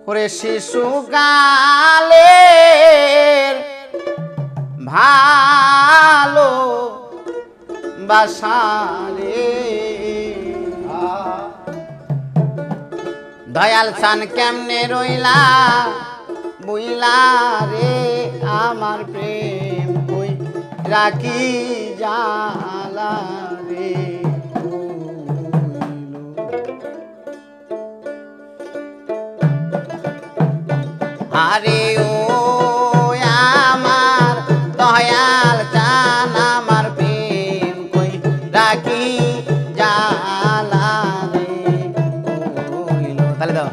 ওরে শিশুকালের ভালো বাসারে দয়াল চান কেমনে রইলা বুইলা রে আমার প্রেম কই রাখি জালা রে আরে ও আমার দয়াল চান আমার প্রেম কই রাখি জালা রে তাহলে দাও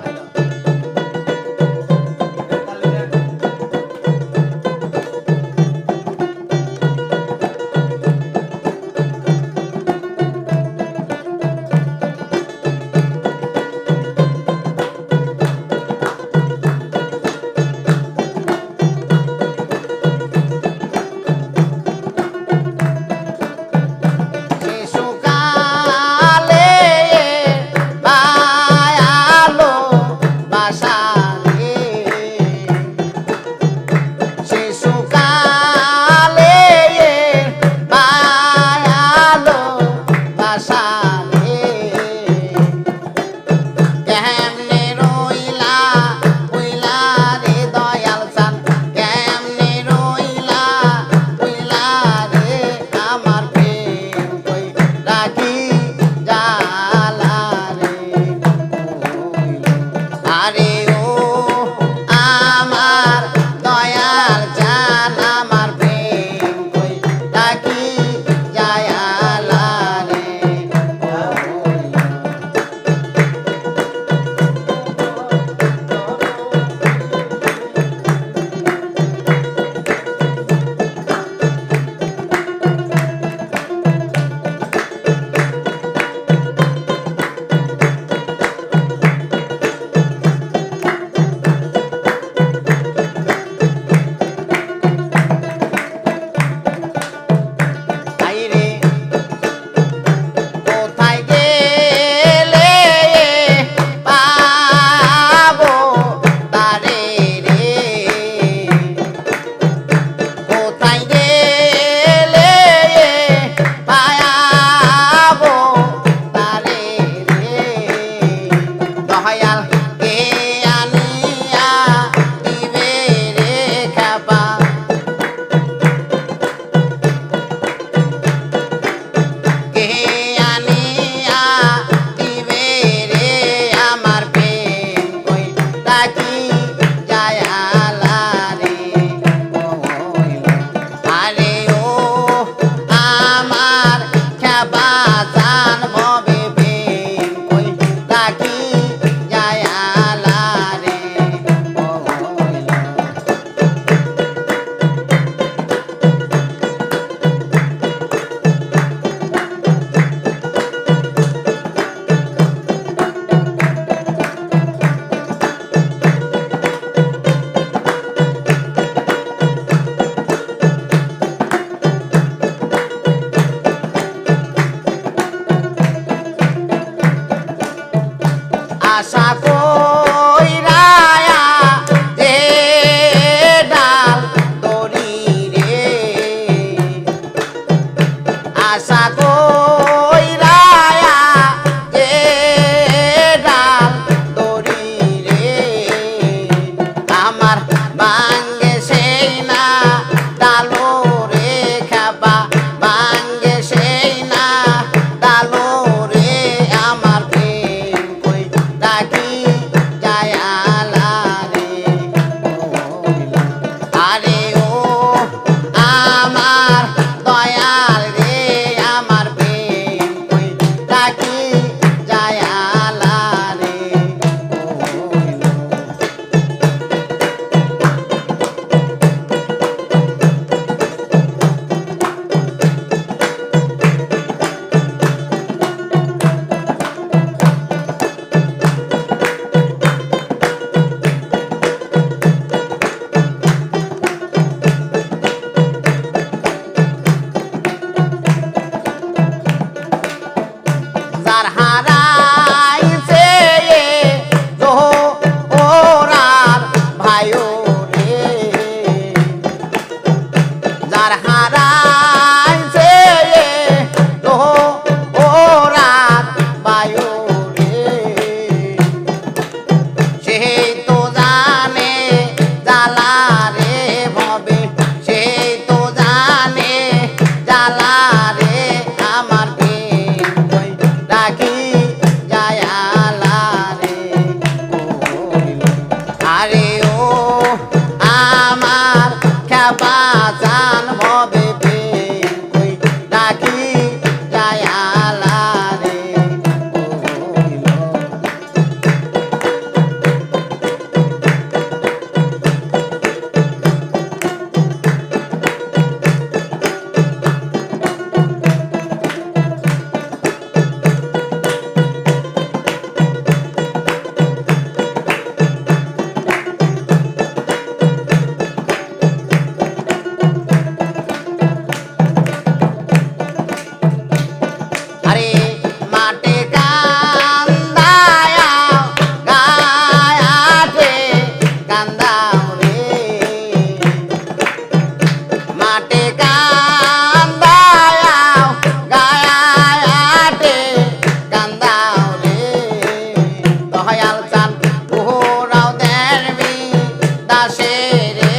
দাসে রে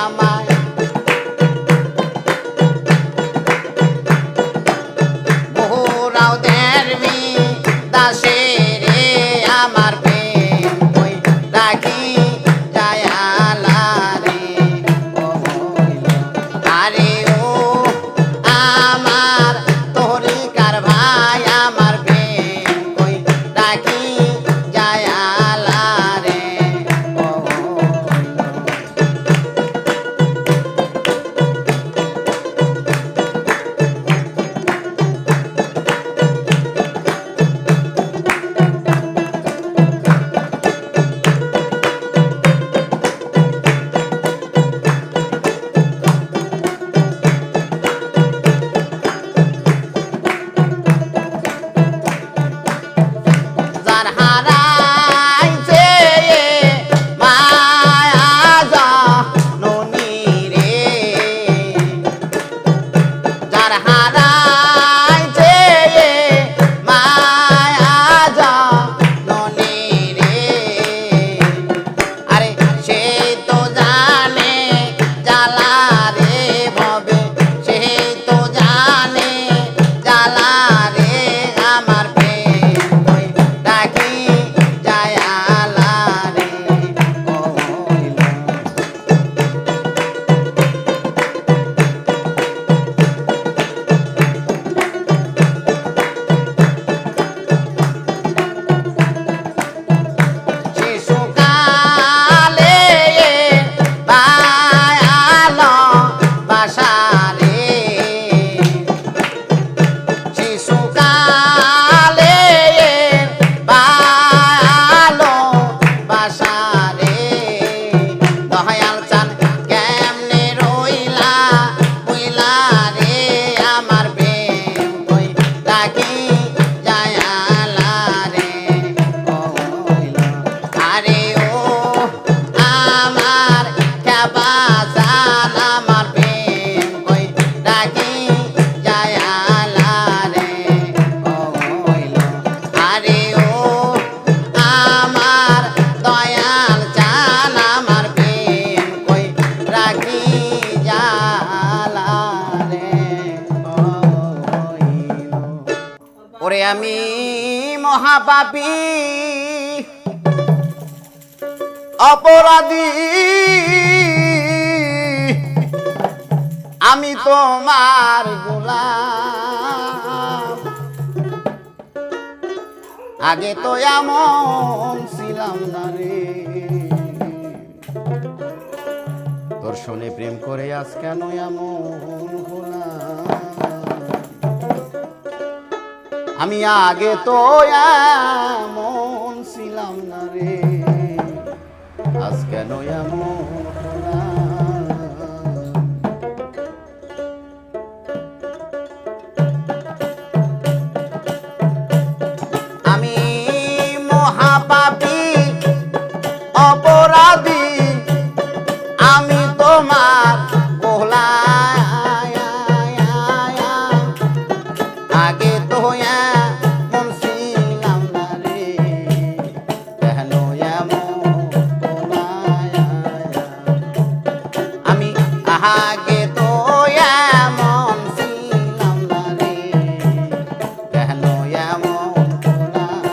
আমায় বহুরাও দেরবি দাসে রে আমার প্রেম কই রাখি যায়ালা রে ও হইল আরে ও আমার তরিকার ভাই আমার প্রেম কই রাখি যায়ালা রে ও হইল যার হারাইছে মায়া জাননী রে যার হারাইছে মায়া জাননী রে আরে সে তো জানে জ্বালা রে ভবে সে তো জানে জ্বালা রে আমার প্রেম কই রাখি যায়ালা রে ও হইল শিশুকালে বায়ালো বাসারে শিশুকালে বায়ালো বাসারে দয়াল চান কেমনে রইলা বইলা রে আমার প্রেম কই রাখি যায়ালা রে ও হইল আরে ও আমার খেপাসান আমার প্রেম কই রাখি যায়ালা রে ও হইল আরে ও আমার দয়াল চান আমার প্রেম কই রাখি যায়ালা রে ও হইল ওরে আমি মহাপাপী অপরাধী আমি তোমার গোলাম আগে তো এমন ছিলাম না রে তোর শোনে প্রেম করে আজ কেন এমন হলাম আমি আগে তো এমন ছিলাম না রে আজ কেন এমন হলাম আমি মহাপাপী অপরাধী আমি তোমার গোলাম আগে তো এমন ছিলাম না রে কেন এমন হলাম আমি আগে তো এমন ছিলাম না রে কেন এমন হলাম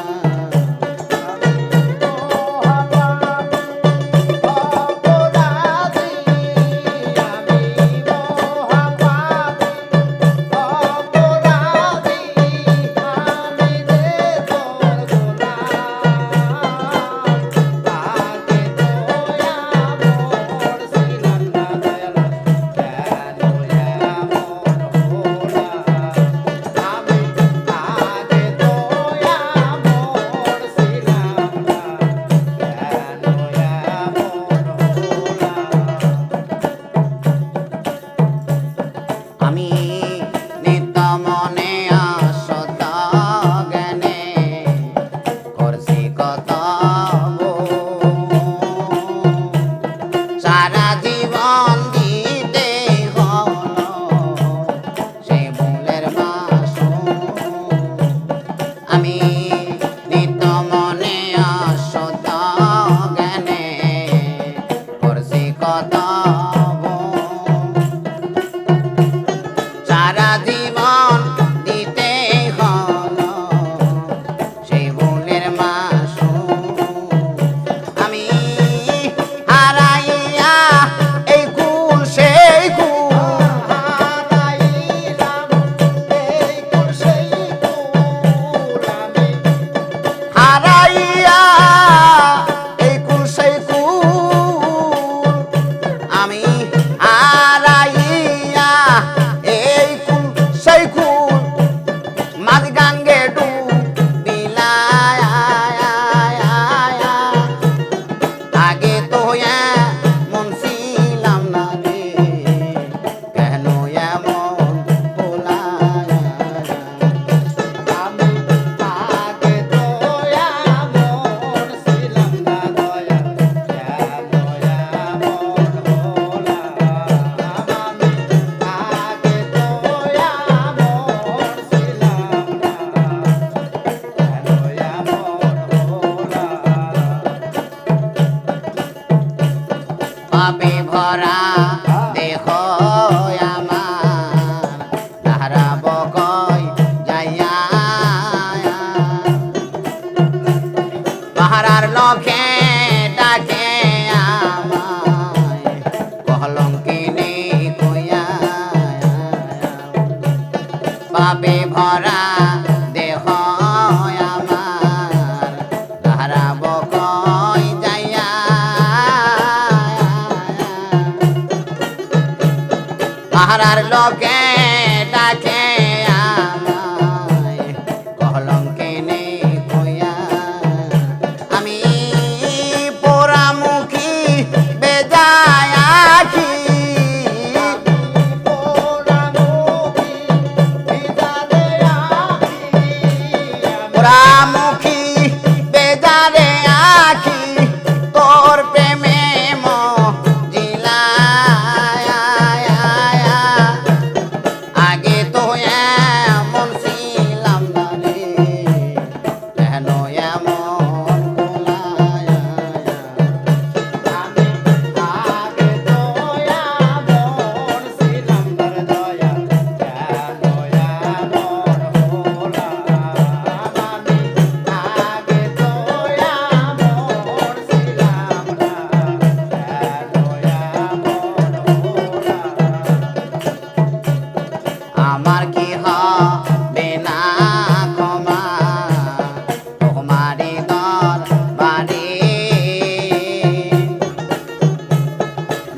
পাপে ভরা দেহ আমার হারাব কই যাইয়া পাহারার লখে ডাকে আমায় কলঙ্কিনী কইয়া পাপে ভরা দেহ আমার হারাব কই যাইয়া পাহারার লগে ডাকে আমায় কলঙ্কিনী কইয়া আমি পোড়ামুখী বেজায় আছি পোড়ামুখী বেজারে আছি তোর প্রেমে মজিলা আগে তো এমন ছিলাম না রে কেন এমন ভোলায়া আমি আগে তো এমন ছিলাম না রে দয়া কেন এমন ভোলা আমি আগে তো এমন ছিলাম না আমার কি হবে না ক্ষমা তোমারি দরবারে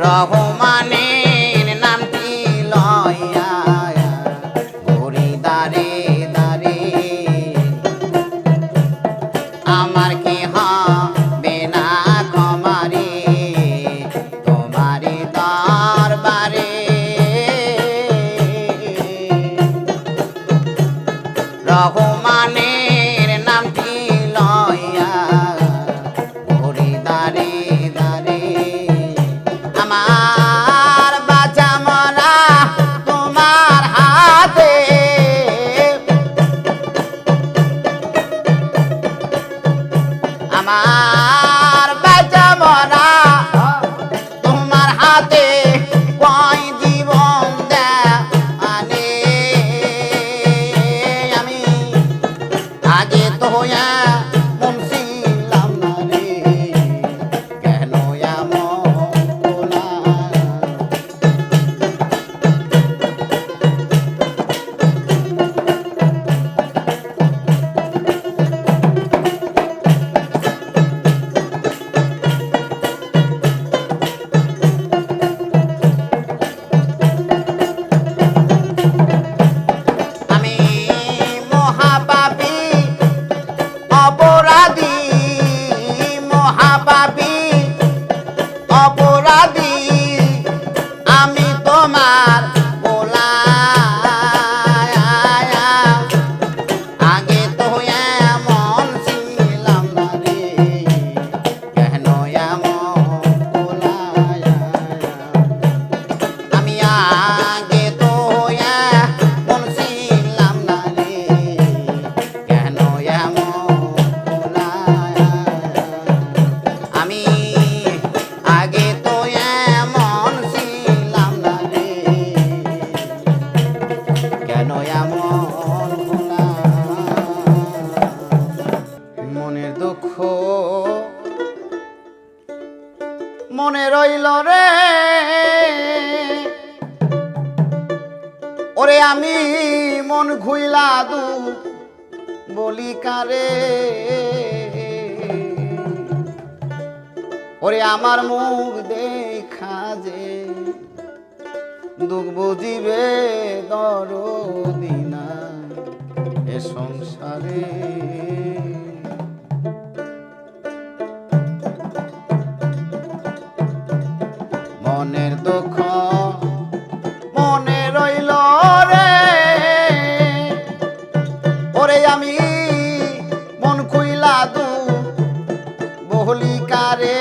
রহমানের নামটি লইয়া ঘুরি দাঁড়ে দাঁড়ে আমার কি হবে না ক্ষমা রে তোমারি দরবারে রহমানের নামটি লইয়া ঘুরি দাঁড়ে দাঁড়ে আমার বাঁচা মরা তোমার হাতে আমার বাঁচা মরা তোমার হাতে কয় জীবন দেয়ানে আমি আগে তো মন ছিলাম না রে কেন এমন ভোলা আমি মহাপাপী অপরাধী মহাপাপী অপরাধী আমি তোমার গোলায়া আগে তো এমন ছিলাম না রে কেন এমন গোলায়া আমি আগে তো এমন ছিলাম না রে কেন এমন ভোলায়া আমি আগে তো এমন ছিলাম না রে কেন এমন ভোলা মনের দুঃখ মনে রইল রে ওরে আমি মন খুইলা দু বলি কারে ওরে আমার মুখ দেখা যে দুঃখ বুঝিবে দরদিনা এ সংসারে মনের দুঃখ মনে রইল রে ওরে আমি মন খুইলা দু বহলি কারে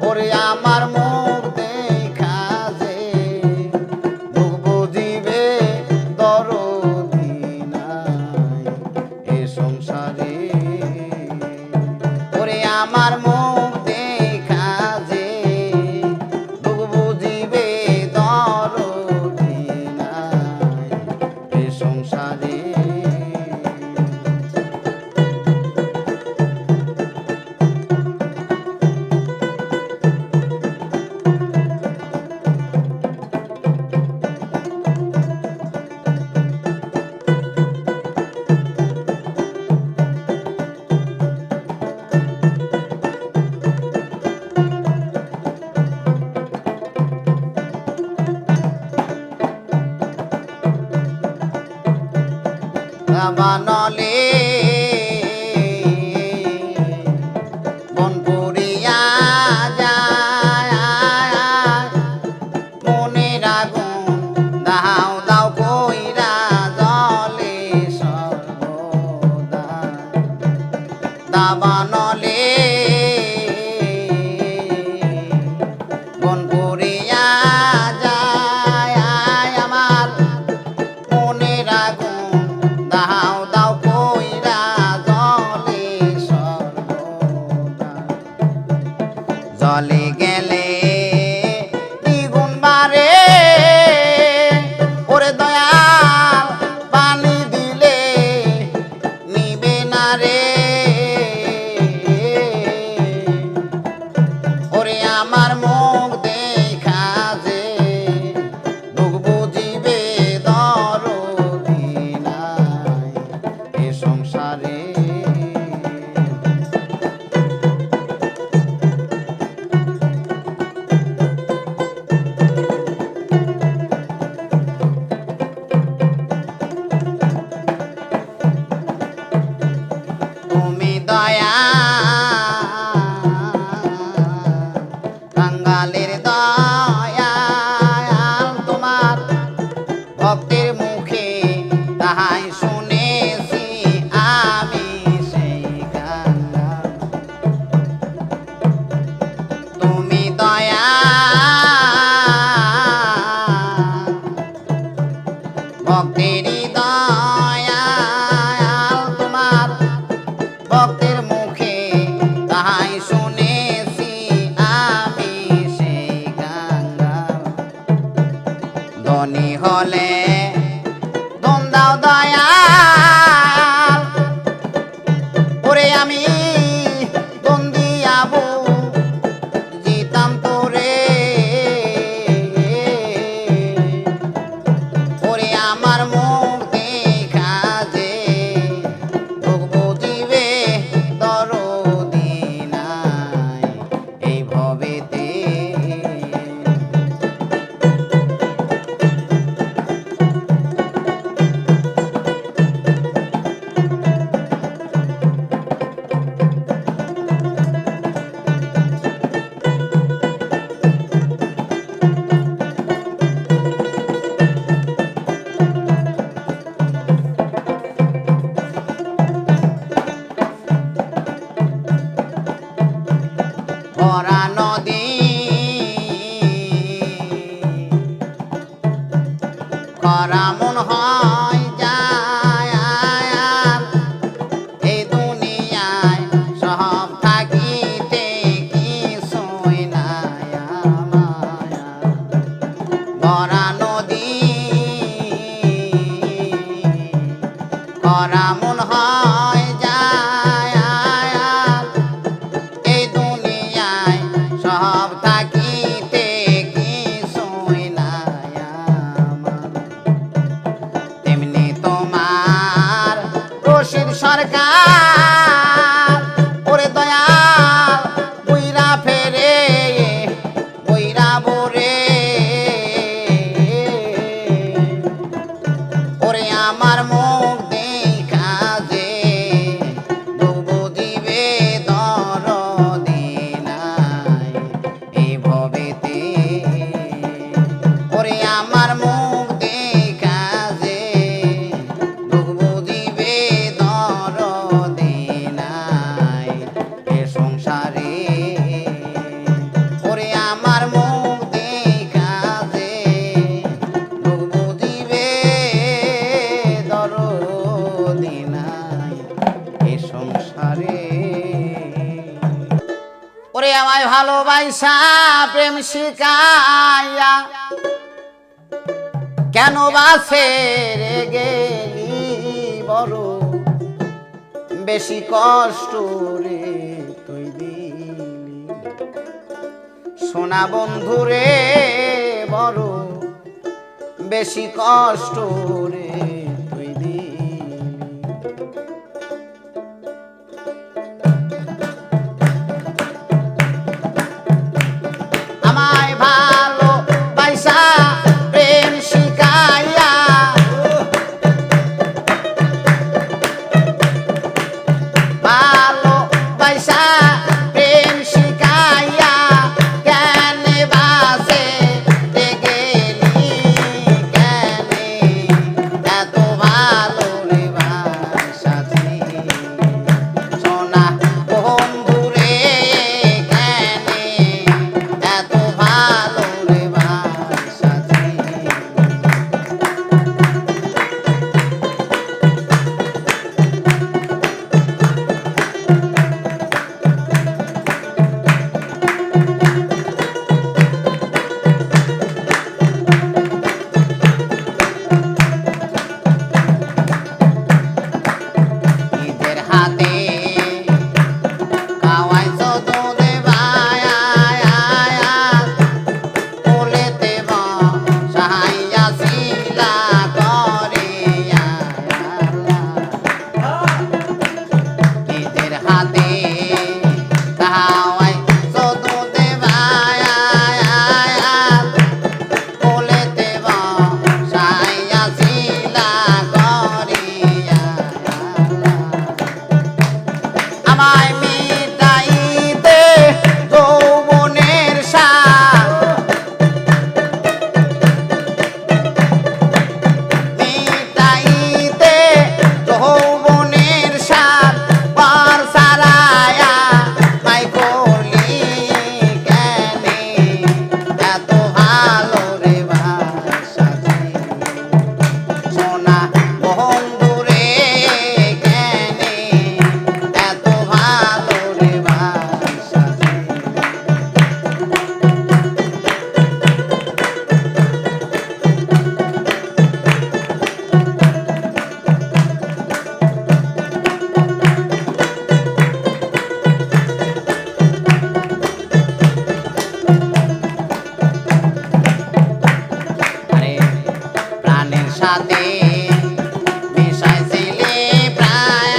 ওরে আমার মুখ দেখা যে বুঝিবে দরদ আমার মুখ দেখা যে দুঃখ বুঝিবে দরদি নাই এ সংসারে। বানলে মন পুরিয়া যায় মনের আগুন দাও দাও কইরা জলে সর্বদা দাবানলে মন পুরিয়া যায় আমার মনের আগুন দাও দাও কইরা জলে সর্বদা জলে গেলে দ্বিগুণ বাড়ে ওরে দয়াল পানি দিলে নিবে না রে ওরে আমার মুখ দেখা যে দুঃখ বুঝিবে দরদি নাই এ সংসারে। তুমি দয়া বাঙালির দয়া তোমার ভক্তের মুখে তাহাই শুনেছি আমি সেই গান। তুমি দয়া ভক্তেরই দয়া তোমার ভক্তের মুখে তাহাই শুনেছি আমি সেই গান। ধনী হলে ধন দাও দয়াল ওরে আমি ধন দিয়াবো জিতাম তোরে ওরে আমার মুখ দেখা যে দুঃখ বুঝিবে ওরে আমায় ভালোবাসা প্রেম শিখাইয়া কেন বাসে রে গেলি বড় বেশি কষ্ট রে তুই দিলি সোনা বন্ধু রে বড় বেশি কষ্ট রে তুই দিলি আমায় ভালোবাসা প্রেম শিখাইয়া ভালোবাসা প্রেম শিখাইয়া কেন বাসে রে গেলি কেন এত ভালো রে বাসাছি সোনা বন্ধু রে কেন এত ভালো রে বাসাছি নিজের হাতে খাওয়াইছো দুধে ভায়া কোলেতে বসাইয়া শিলা করে নিজের হাতে খাওয়াইছো দুধে ভায়া কোলেতে বসাইয়া শিলা করে আমায় মিটাইতে যৌবনের সাথ মিটাইতে যৌবনের সাথ পার সারায়া মাই করলি কেন এত ভালো রে বাসাছি সোনা বন্ধু রে কেন এত ভালো রে বাসাছি আরে প্রাণের সাথে মিশাইছিলি প্রায়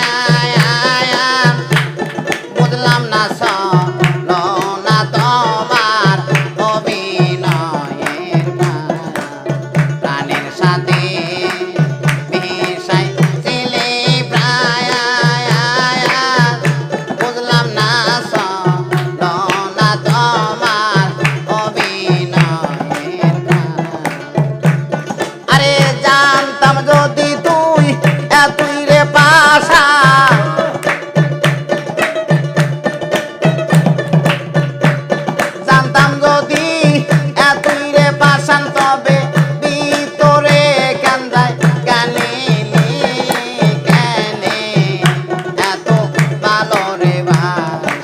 বুঝলাম না শোনো না তোমার অভিনয়ের মায়া প্রাণের সাথে মিশাইছিলি প্রায় বুঝলাম না শোনো না তোমার অভিনয়ের মায়া আরে জানতাম যদি তুই এতই রে পাশা জানতাম যদি এতই রে পাশান তবে ভিতরে কান্দায় গানিলি কেন এত ভালো রে ভাই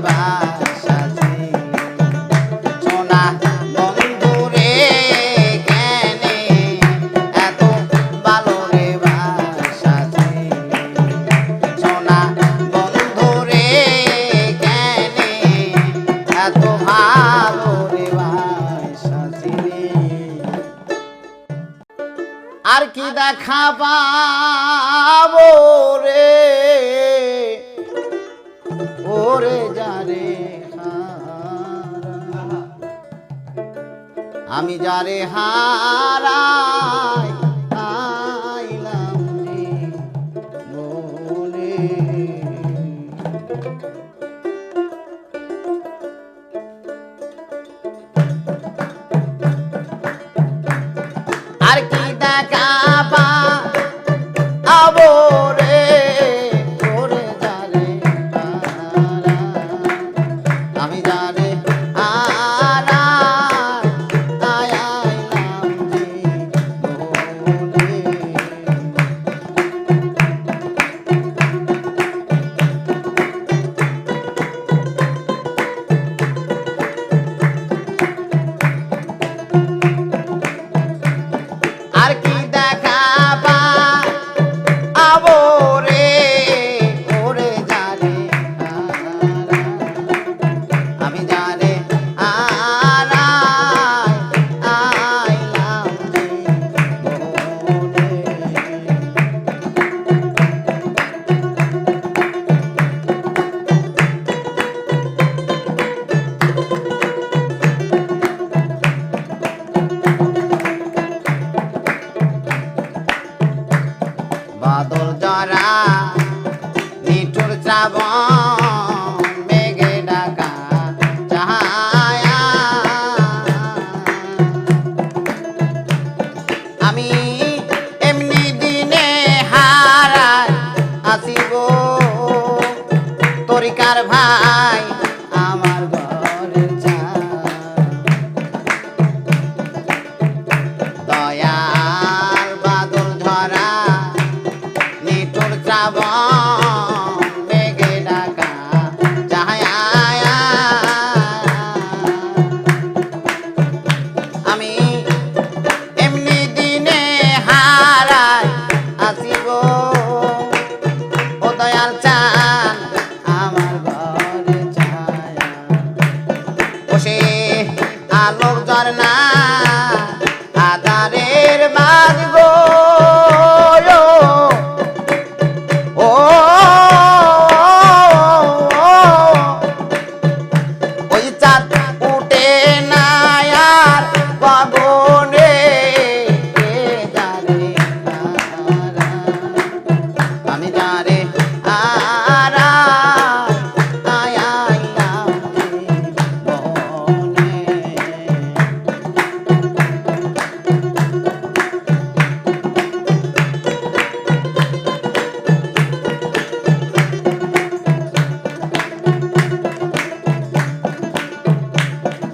বাসাছি সোনা বন্ধু রে কেনে এত ভালো রে বাসাছি সোনা বন্ধু রে কেনে এত ভালো রে বাসাছি আর কি দেখা পাবো রে ওরে যারে হারা আমি যারে হারাই আইলাম জীবনে আর কি দেখা পাবো রে ওরে যারে হারাই আমি যারে হারাই আইলাম জীবনে আর কি দেখা পাবো রে ওরে যারে হারাই আমি যারে হারাই আইলাম জীবনে বাদল জরা নিঠুর শ্রাবণ মেঘে ডাকা চাহায়া আমি এমনি দিনে হারাই আসিব তরিকার ভাই আমার ঘরের দয়াল বাদল ঝরা নিঠুর শ্রাবণ মেঘে ডাকা চাহায়া আমি এমনি দিনে হারাই আসিব ও দয়াল চান আমার ঘরে ছায়া বসে আলোক ঝরনা আধারের মাঝ গো ও ওই চাঁদ উঠে না আর গগনে যারে আমি যারে আইলাম জীবনে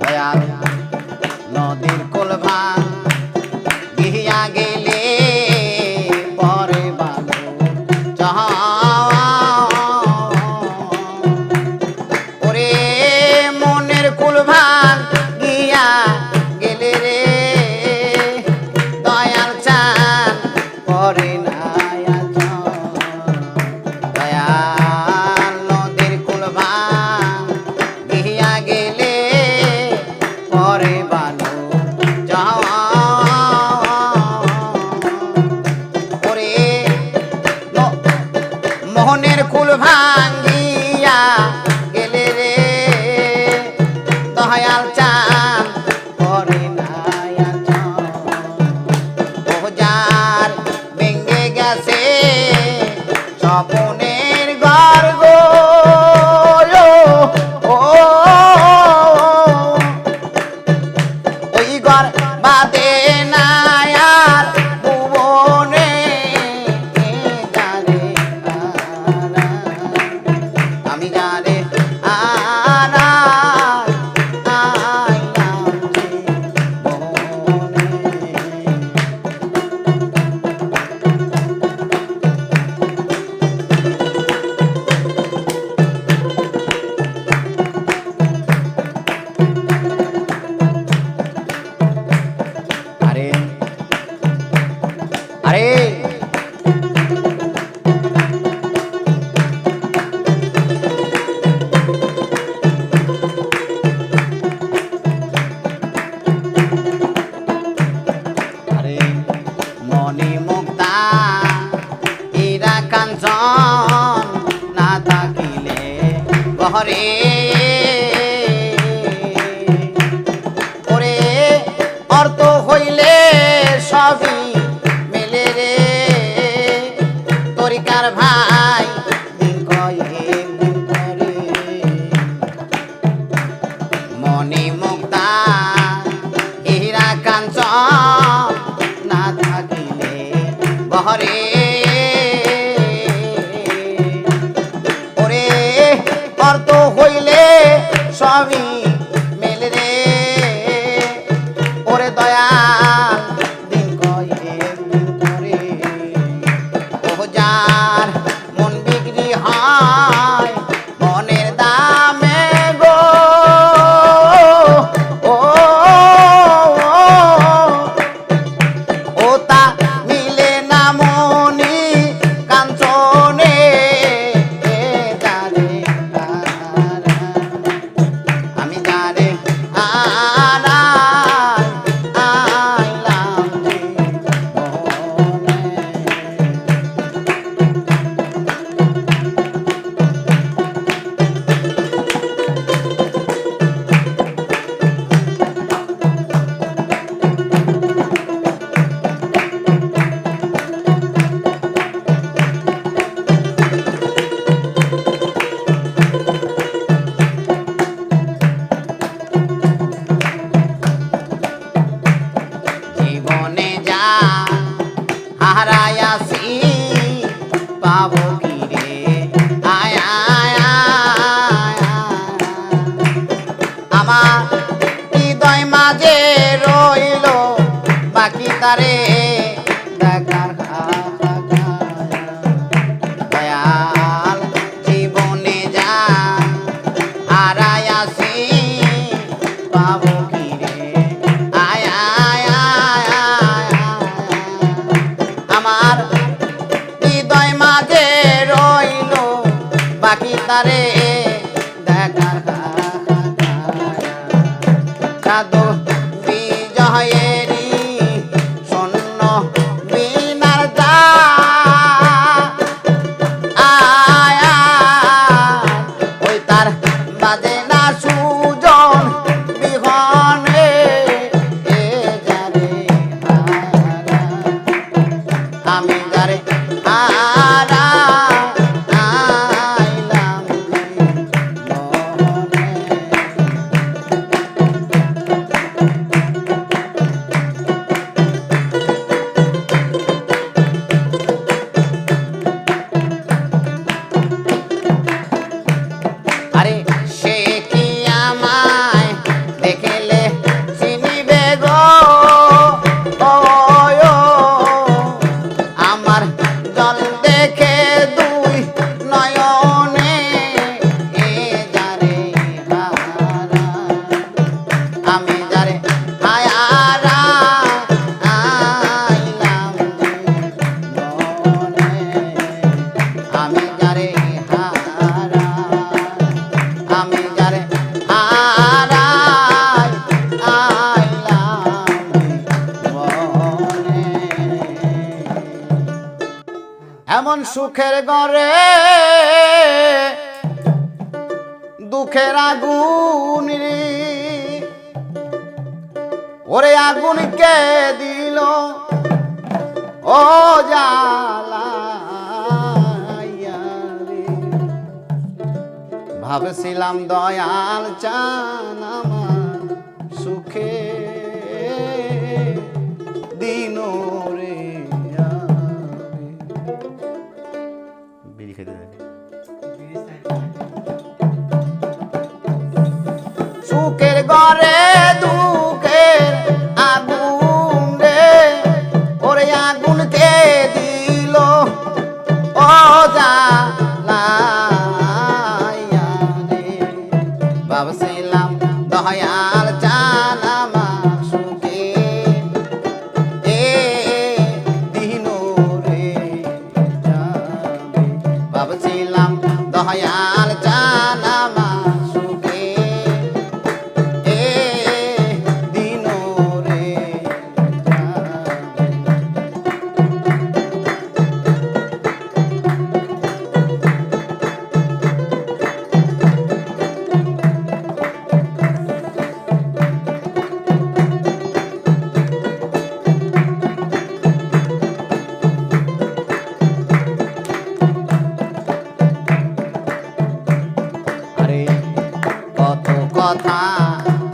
দয়াল নদীর কোল ভাঙ গিয়া গেলে পরে বালু ওরে মনের কুল ভাঙ গিয়া গেলে রে দয়াল চান পরে নাই দয়াল নদীর কুল ভাঙ গিয়া গেলে পরে বালু ওরে মোহনের কুল ভাঙ্গিয়া গেলে রে দয়াল চান পরে নাই ও যার ভেঙ্গে গেছে স্বপনের গর্গ ও ওই ঘর বাদে না আর ভুবনে যারে আমি যারে আইলাম ওরে অর্থ হইলে সবই মেলে রে তরিকার ভাই দিন কয়েক দিন পরে মনে মুক্তা হীরা কাঞ্চন না থাকিলে বহরে ওরে অর্থ হইলে সবই মেলে রে ওরে দয়াল দিন কয়েক দিন পরে ও যার মন বিক্রি হয় মনের দামে গো ও ও তা মিলে না মনি কাঞ্চনে যারে আমি যারে আইলাম জীবনে যা হারায়াছি পাবো কি রে আয় আয় আয় আমার হৃদয় মাঝে রইল বাকি তারে দেখার দয়াল জীবনে যা হারায়াছি পাবো কি রে আয় আয় আয় আয় আমার হৃদয় মাঝে রইল বাকি তারে দেখার সাধু বিজয়েরি শূন্য বিনার দা আয় ওই তার বাজে না সুজন বিহনে যারে আমি যারে আইলাম জীবনে আরে সে কি আমায় দেখলে চিনিবে গো ও আমার জল দেখে দুই নয়নে যারে আমি যারে আইলাম জীবনে আমি যারে আমি যারে আইলাম জীবনে এমন সুখের ঘরে দুঃখের আগুন রে ওরে আগুন কে দিল ও জ্বালাইয়া রে ভাবছিলাম দয়াল চান আমার সুখে দিন রে বিড়ি খেতে থাকে সুখের ঘরে দুঃখের আগুন রে ওরে আগুন কে দিল ও জ্বালাইয়া রে ভাবছিলাম দয়াল চান আমার সুখে দিন রে যাবে ভাবছিলাম দয়াল চান আমার সুখে দিন রে যাবে কথা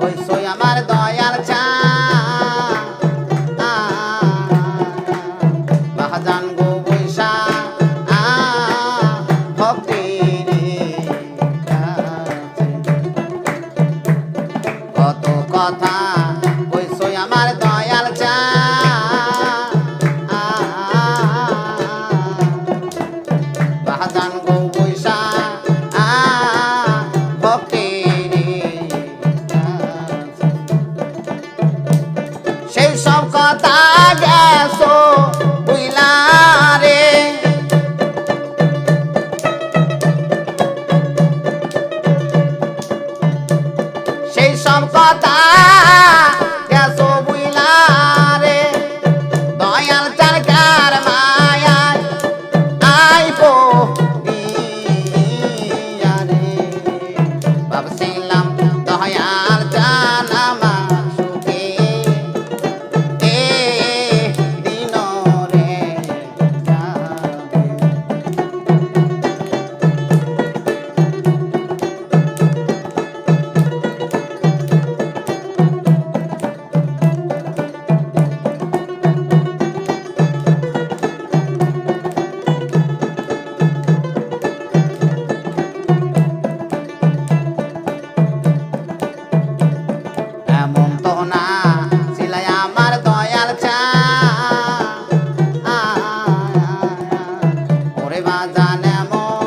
কইছই আমার দয়াল চা বাহাজান গো বৈশা ভক্তির কত কথা কইছই আমার দয়াল চা বাহাজান গো বৈশা সেই সব কথা গেছো বুইলা রে সেই সব কথা গেছো বুইলা রে দয়াল চারকার মায়ায় আইবো দিয়া রে ভাবছিলাম দয়াল চান আমার সুখে দিন রে এমন তো না ছিলাই আমার দয়াল চা ওরে বাজান এমন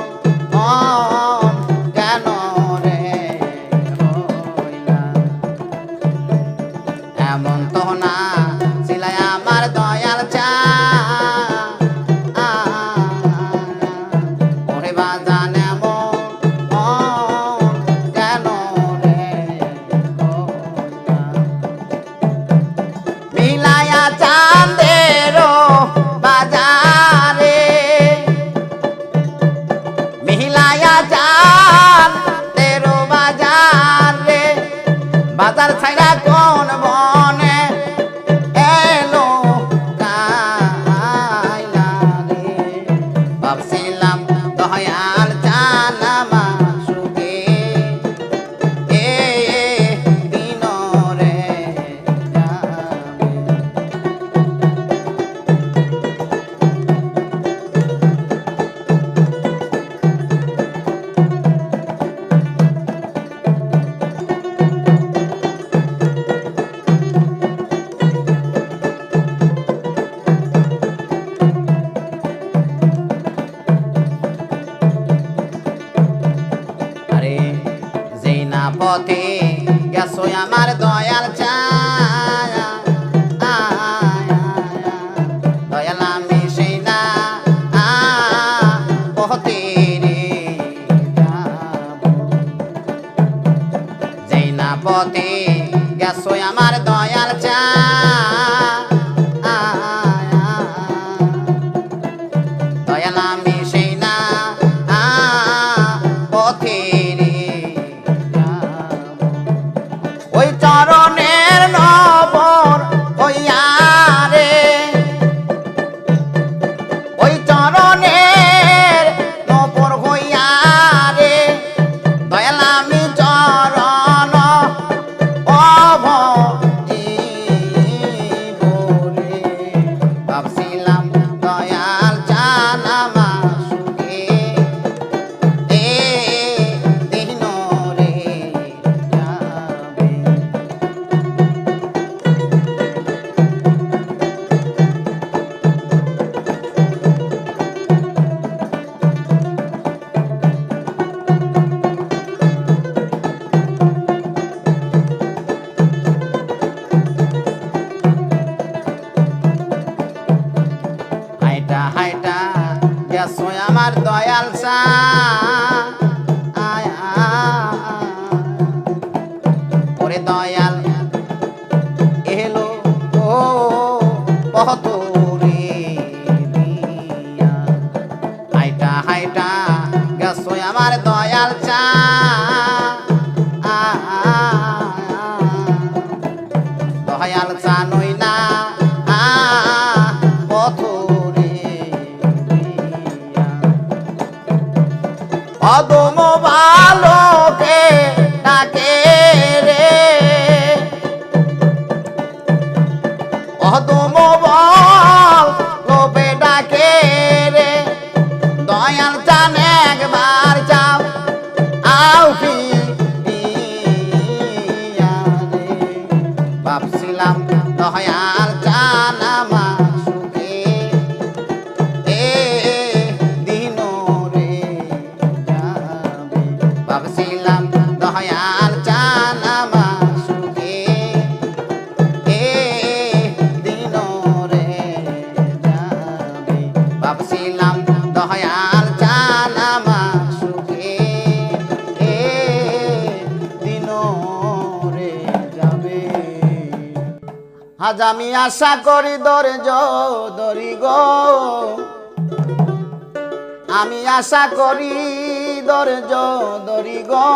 কেন রে হইলা এমন তো না ছিলাই আমার দয়াল চা ওরে বাজান এমন কেন রে মিলায়া চাঁদের বাজারে মিলায়া চাঁদের বাজারে বাজার ছাইরা কোন বনে এলো গাইলা রে ভাবছিলাম দয়াল চান আমার সুখে দিন রে আরে যেই না পথে গেছো আমার দয়াল চা দয়াল আমি সেই না পথে রে যেই না পথে গেছো আমার দয়াল চা দয়াল আমি সেই না পথে রে ওই চরণের নবর হইয়া রে ওই চরণের নবর হইয়া রে দয়াল আমি চরণ অভজিবরে ভাবছিলাম দয়াল চান আমার সুখে দিন রে যাবে হাইটা হাইটা গেছো আমার দয়াল চা ওরে দয়াল এলো ও পথ রে দিয়া হাইটা হাইটা গেছো আমার দয়াল চা দয়াল চা নই না পথ রে দিয়া অদম ভালোকে ডাকে ভাবছিলাম দয়াল চান আমার সুখে এ দিন রে যাবে ভাবছিলাম দয়াল চান আমার সুখে এ দিন রে যাবে ভাবছিলাম দয়াল চান আমার সুখে এ দিন রে যাবে আজ আমি আশা করি ধৈর্য ধরি গো আমি আশা করি ধৈর্য ধরি গো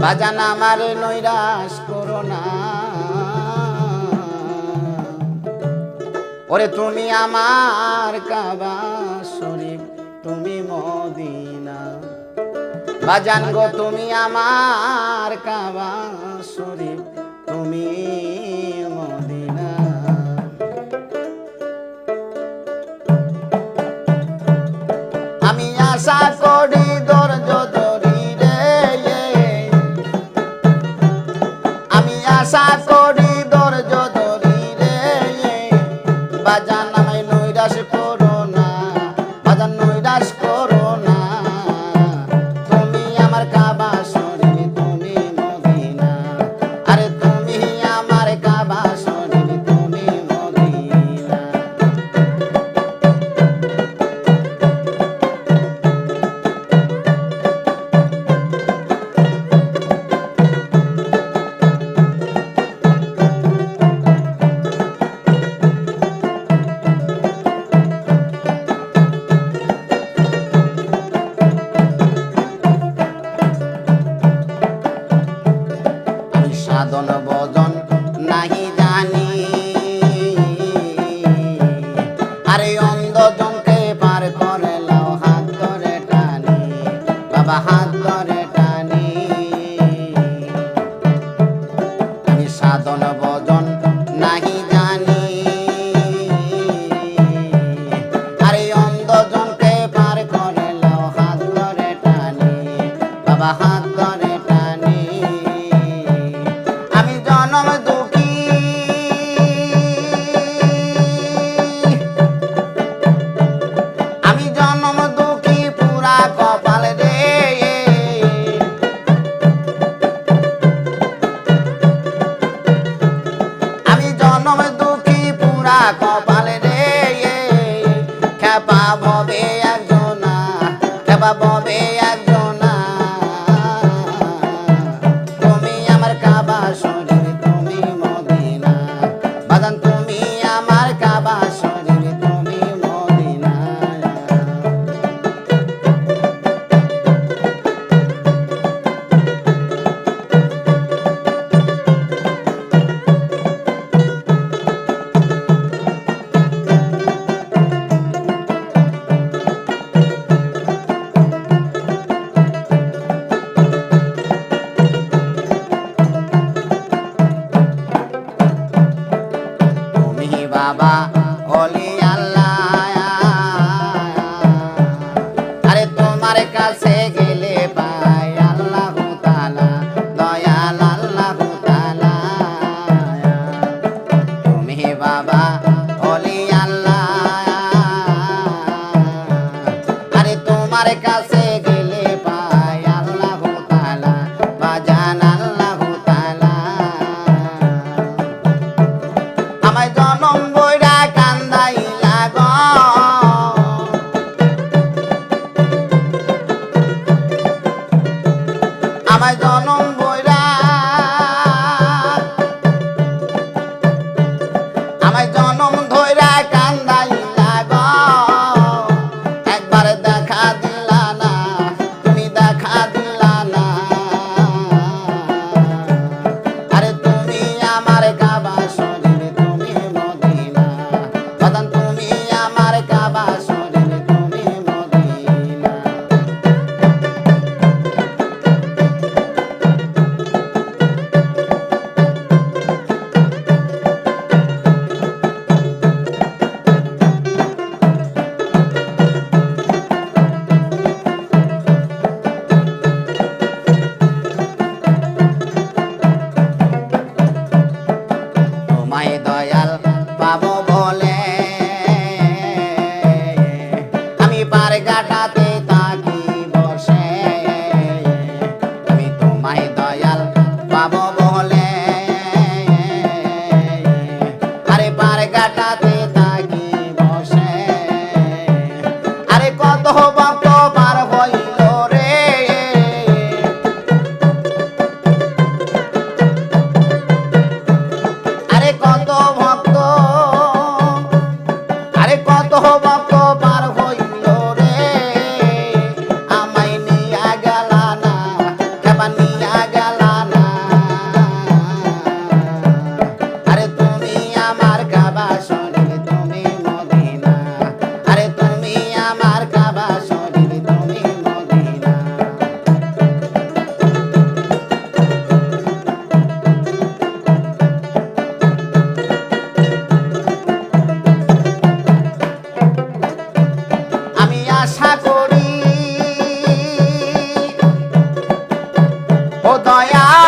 বাজান আমার নৈরাশ করো না ওরে তুমি আমার কাবা শরীফ তুমি মদিনা বাজান গো তুমি আমার কাবা শরীফ তুমি মদিনা আমি আশা করি ধৈর্য ধরি রে আমি আশা করি ধৈর্য ধরি রে বাজান আমায় নৈরাশ করো না বাজান নৈরাশ করো না তুমি আমার কাবা শরীফ তুমি মদিনা আরে তুমি আমার কাবা শরীফ তুমি মদিনা সাধন ভজন নাহি জানি আরে অন্ধজনকে পার করে লাও হাত ধরে টানি বাবা হাত ধরে টানি আমি সাধন ভজন নাহি জানি আরে অন্ধজনকে পার করে লাও হাত ধরে টানি বাবা হাত ধরে টানি আমি জনম দুঃখী আমি জনম দুঃখী পুরা কপাল রে আমি জনম দুঃখী পুরা কপাল রে খেপা ববে একজনা খেপা ববে একজনা তুমি আমার কাবা শরীফ তুমি মদিনা বাজান তুমি আমার কাবা শরীফ তুমি মদিনা তুমি বাবা ওলি আল্লাহ আরে তোমার কাছে গেলে পাই আল্লাহ তাআলা দয়াল আল্লাহ তাআলা তুমি বাবা ওলি আল্লাহ আরে তোমার কাছে গেলে পাই আল্লাহ তাআলা বাজান আল্লাহ তাআলা আমায় জনম বইরা কান্দাইলা গো আমায় জনম বইরা আমায় জনম ধইরা কান্দাইলা গো একবার দেখা দিলা না তুমি দেখা দিলা না আরে তুমি আমার কাবা শরীফ তুমি মদিনা বাজান তুমি আমার কাবা শরীফ তুমি মদিনা দিয়া গেলা না আরে তুমি আমার কাবা শরীফ তুমি মদিনা আরে তুমি আমার কাবা শরীফ তুমি মদিনা আমি আশা করি ও দয়া